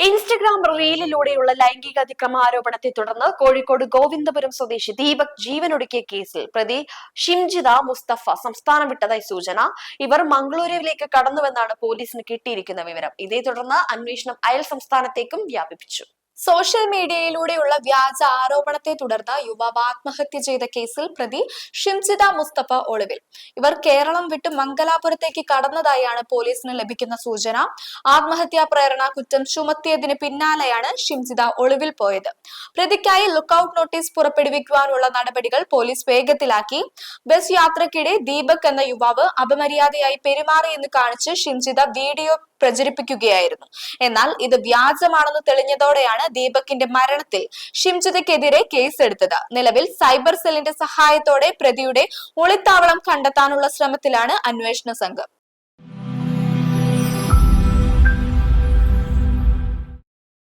Instagram റീലിലൂടെയുള്ള ലൈംഗിക അതിക്രമ ആരോപണത്തെ തുടർന്ന് കോഴിക്കോട് ഗോവിന്ദപുരം സ്വദേശി ദീപക് ജീവനൊടുക്കിയ കേസിൽ പ്രതി ഷിംജിത മുസ്തഫ സംസ്ഥാനം വിട്ടതായി സൂചന. ഇവർ മംഗളൂരുവിലേക്ക് കടന്നുവെന്നാണ് പോലീസിന് കിട്ടിയിരിക്കുന്ന വിവരം. ഇതേ തുടർന്ന് അന്വേഷണം അയൽ സംസ്ഥാനത്തേക്കും വ്യാപിപ്പിച്ചു. സോഷ്യൽ മീഡിയയിലൂടെയുള്ള വ്യാജ ആരോപണത്തെ തുടർന്ന് യുവാവ് ആത്മഹത്യ ചെയ്ത കേസിൽ പ്രതി ഷിംജിത മുസ്തഫ ഒളിവിൽ. ഇവർ കേരളം വിട്ട് മംഗലാപുരത്തേക്ക് കടന്നതായാണ് പോലീസിന് ലഭിക്കുന്ന സൂചന. ആത്മഹത്യാ പ്രേരണ കുറ്റം ചുമത്തിയതിന് പിന്നാലെയാണ് ഷിംജിത ഒളിവിൽ പോയത്. പ്രതിക്കായി ലുക്കൌട്ട് നോട്ടീസ് പുറപ്പെടുവിക്കുവാനുള്ള നടപടികൾ പോലീസ് വേഗത്തിലാക്കി. ബസ് യാത്രക്കിടെ ദീപക് എന്ന യുവാവ് അപമര്യാദയായി പെരുമാറിയെന്ന് കാണിച്ച് ഷിംജിത വീഡിയോ പ്രചരിപ്പിക്കുകയായിരുന്നു. എന്നാൽ ഇത് വ്യാജമാണെന്ന് തെളിഞ്ഞതോടെയാണ് ദീപകിന്റെ മരണത്തിൽ ഷിംജിതയ്ക്കെതിരെ കേസെടുത്തത്. നിലവിൽ സൈബർ സെല്ലിന്റെ സഹായത്തോടെ പ്രതിയുടെ ഒളിത്താവളം കണ്ടെത്താനുള്ള ശ്രമത്തിലാണ് അന്വേഷണ സംഘം.